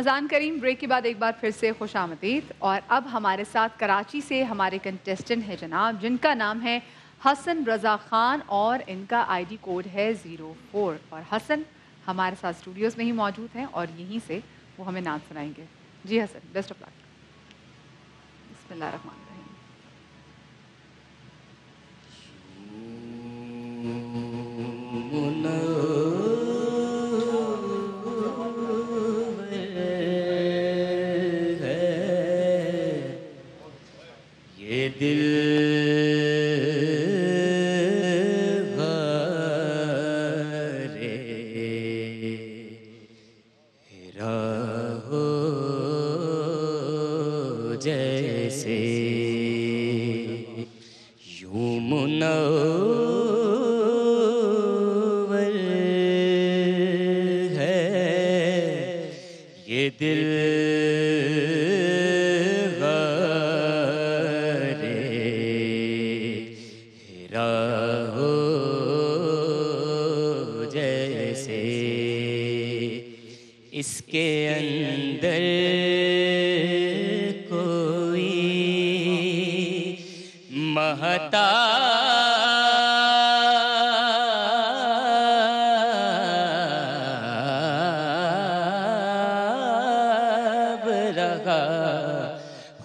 رمضان کریم break کے بعد ایک بار پھر سے خوش آمدید. اور اب ہمارے ساتھ کراچی سے ہمارے کنٹیسٹنٹ ہیں جناب، جن کا نام ہے حسن رضا خان اور ان کا آئی ڈی کوڈ ہے 04. اور حسن ہمارے ساتھ اسٹوڈیوز میں ہی موجود ہیں اور یہیں سے وہ ہمیں نعت سنائیں گے. جی حسن، بیسٹ آف لک. بسم اللہ الرحمن الرحیم. یہ دل راہ جیسے یوں منور ہے یہ دل اس کے اندر کوئی مہتاب رہا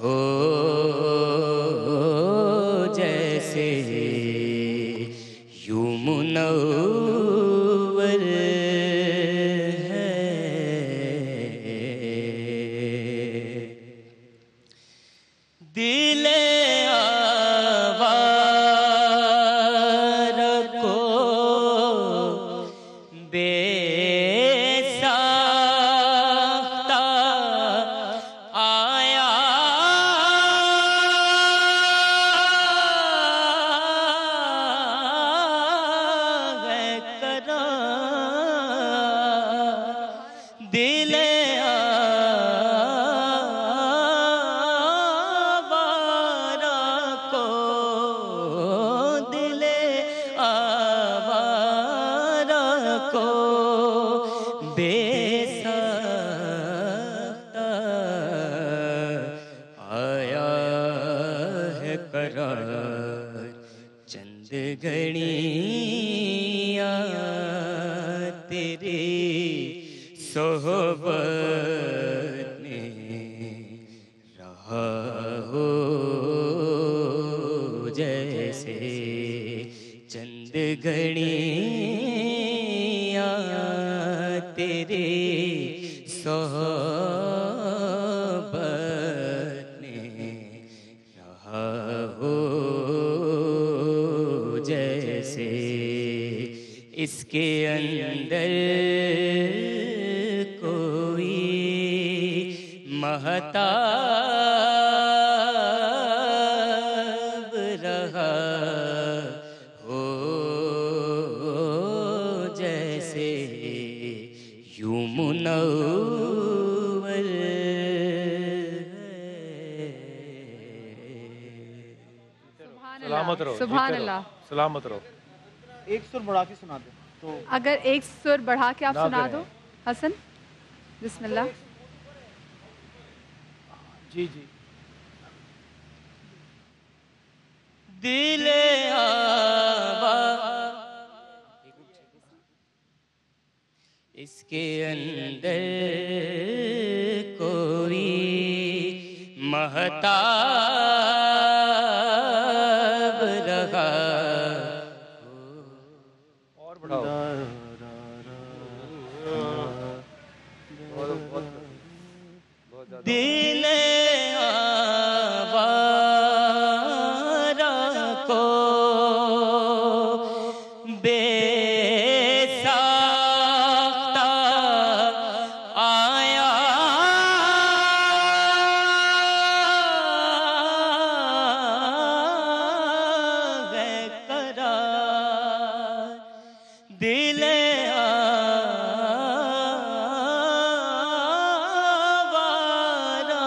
ہو جیسے یوں منور دل آوارہ کو بے ساختہ آیا ہے قرار دل بے ساختہ آیا ہے قرار چند گھڑیاں تیری صحبت میں رہا ہو جیسے چند گھڑیاں تیری صحبت میں رہا ہو جیسے اس کے اندر کوئی مہتاب رہا ہو جیسے یوں منور سلامت رہو. سبحان اللہ. سلامت رہو. ایک سر بڑھا کے سنا دو تو اگر ایک سر بڑھا کے آپ سنا دو حسن. بسم اللہ. جی جی. دل آوا اس کے اندر کوئی مہتاب رہا اور بڑھاؤ. دل آوارہ کو بے ساختہ آیا ہے قرار دل آوارہ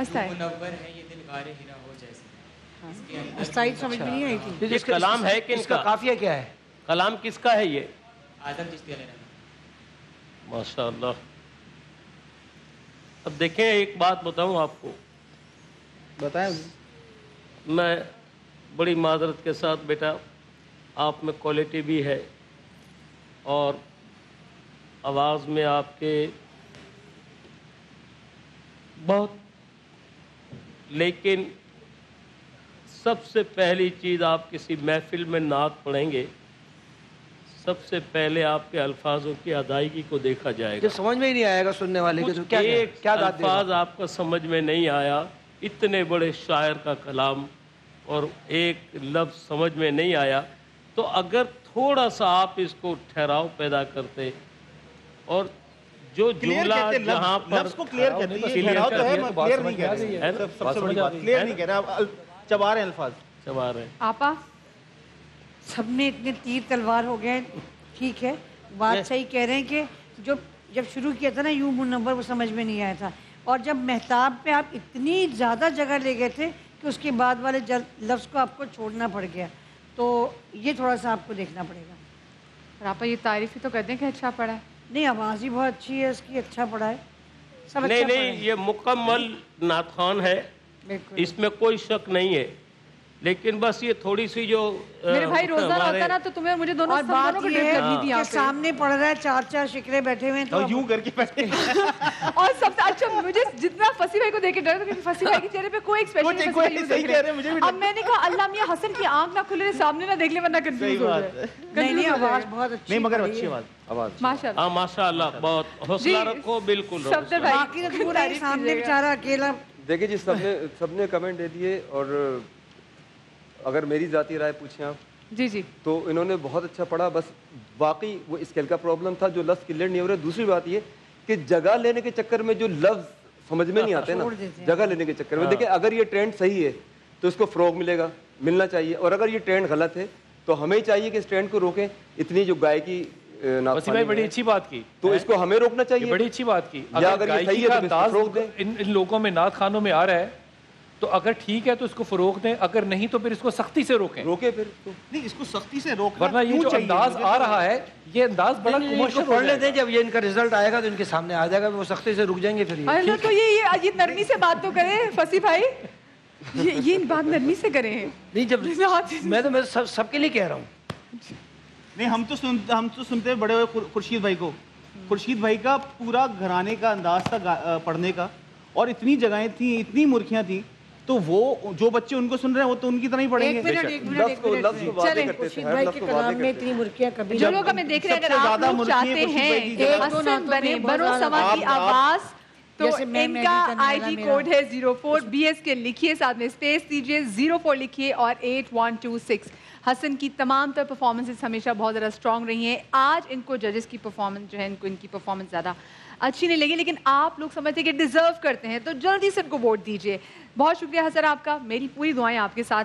استائی منور ہے یہ دل غار ہیرا ہو جیسے اس کے اندر استائی سمجھ میں نہیں آئی تھی. یہ کلام ہے کن اس کا کا؟ قافیہ کیا ہے؟ کلام کس کا ہے یہ؟ آدم چشتی علیہ السلام. ماشاء اللہ. اب دیکھیں ایک بات بتاؤں آپ کو، بتائیں. میں بڑی معذرت کے ساتھ بیٹا آپ میں کوالٹی بھی ہے اور آواز میں آپ کے بہت، لیکن سب سے پہلی چیز آپ کسی محفل میں نعت پڑھیں گے، سب سے پہلے آپ کے الفاظوں کی ادائیگی کو دیکھا جائے گا. جو سمجھ میں ہی نہیں آئے گا سننے والے کے تو کیا ایک کیا داد دے گا؟ الفاظ آپ کا سمجھ میں نہیں آیا، اتنے بڑے شاعر کا کلام اور ایک لفظ سمجھ میں نہیں آیا، تو اگر تھوڑا سا آپ اس کو ٹھہراؤ پیدا کرتے اور جو جملہ جہاں پر لفظ کو کلیئر کہتے ہیں. یہ ٹھہراؤ تو ہے، کلیئر نہیں کہہ رہے. سب سے بڑی بات کلیئر نہیں کہہ رہے، آپ چبا رہے ہیں الفاظ. چبا رہے ہیں. آپا سب میں اتنے تیر تلوار ہو گئے. ٹھیک ہے، بات صحیح کہہ رہے ہیں کہ جب شروع کیا تھا نا یوں منور، وہ سمجھ میں نہیں آیا تھا. اور جب مہتاب پہ آپ اتنی زیادہ جگہ لے گئے تھے کہ اس کے بعد والے لفظ کو آپ کو چھوڑنا پڑ گیا، تو یہ تھوڑا سا آپ کو دیکھنا پڑے گا. اور آپا یہ تعریف ہی تو کہتے ہیں کہ اچھا پڑھا ہے. نہیں، آواز ہی بہت اچھی ہے اس کی، اچھا پڑھا ہے، سب اچھا نہیں پڑھا نہیں، ہے. یہ مکمل نعت خوان ہے، بالکل. اس میں کوئی شک نہیں ہے، لیکن بس یہ تھوڑی سی جو میرے بھائی روزانہ ہوتا نا تو تمہیں مجھے دونوں اور سب دونوں بات کو یہ ڈرپ لگی تھی ہے یہاں کہ پہ. سامنے پڑھ رہا ہے، چار چار شکرے بیٹھے ہوئے ہیں تو اور یوں کر کے بیٹھے. اور سب سے اچھا مجھے جتنا فصیح بھائی کو دیکھ کے ڈر تھا، کیونکہ فصیح بھائی کے چہرے پہ کوئی ایکسپریشن نہیں. کوئی صحیح کہہ رہے ہیں، مجھے بھی اب میں نے کہا اللہ میاں حسن کی آنکھ نہ کھلے، سامنے نہ دیکھ لے ورنہ کنفیوز ہو جائے. نہیں، آواز بہت اچھی نہیں مگر پڑھی اچھی ہے. آواز. ماشاء اللہ. ہاں ماشاء اللہ، بہت حوصلہ رکھو. بالکل صفدر بھائی باقی تو پورا ہی سامنے بیچارہ اکیلا. دیکھیے جی، سب نے کمنٹ دے دیے، اور اگر میری ذاتی رائے پوچھیں آپ جی جی تو انہوں نے بہت اچھا پڑھا. بس واقعی وہ اسکیل کا پرابلم تھا، جو لفظ کلیئر نہیں ہو رہے. دوسری بات یہ کہ جگہ لینے کے چکر میں جو لفظ سمجھ میں نہیں آتے نا، جگہ لینے کے چکر میں، دیکھیں اگر یہ ٹرینڈ صحیح ہے تو اس کو فروغ ملے گا، ملنا چاہیے. اور اگر یہ ٹرینڈ غلط ہے تو ہمیں چاہیے کہ اس ٹرینڈ کو روکیں. اتنی جو گائیکی وسیم بھائی بڑی اچھی بات کی، تو اس کو ہمیں روکنا چاہیے. بڑی اچھی بات کی. یا اگر یہ صحیح ہے تو فروغ دیں. ان لوگوں میں نعت خانوں میں آ رہا ہے تو اگر ٹھیک ہے تو اس کو فروغ دیں، اگر نہیں تو پھر اس کو سختی سے روکیں. پھر نہیں، اس کو سختی سے روکنا ورنہ یہ جو انداز آ رہا ہے، یہ انداز بڑا کمرشل پڑھ لیتے ہیں. جب یہ ان کا رزلٹ آئے گا تو ان کے سامنے آ جائے گا، وہ سختی سے رک جائیں گے. پھر اللہ تو یہ نرمی سے بات تو کریں فصیح بھائی، یہ بات نرمی سے کریں. نہیں، جب میں سب کے لیے کہہ رہا ہوں. نہیں، ہم تو سنتے ہیں بڑے ہوئے خورشید بھائی کو. خورشید بھائی کا پورا گھرانے کا انداز تھا پڑھنے کا، اور اتنی جگہیں تھیں، اتنی مرخیاں تھیں، تو وہ جو بچے ان کو سن رہے ہیں وہ تو ان کی طرح ہی پڑھیں گے. خورشید بھائی کے کلام میں اتنی مرکیاں کبھی جو لوگ ہمیں دیکھ رہے ہیں، اگر آپ لوگ چاہتے ہیں حسن بنے بنو سما کی آواز، تو ان کا آئی ڈی کوڈ ہے 04 BS کے لکھیے، ساتھ میں اسپیس دیجیے، 04 لکھیے اور 8126. حسن کی تمام تر پرفارمنسز ہمیشہ بہت زیادہ اسٹرانگ رہی ہیں. آج ان کو ججز کی پرفارمنس جو ہے، ان کی پرفارمنس زیادہ اچھی نہیں لگی، لیکن آپ لوگ سمجھتے ہیں کہ ڈیزرو کرتے ہیں، تو جلدی سے ان کو ووٹ دیجیے. بہت شکریہ حسن آپ کا. میری پوری دعائیں آپ کے ساتھ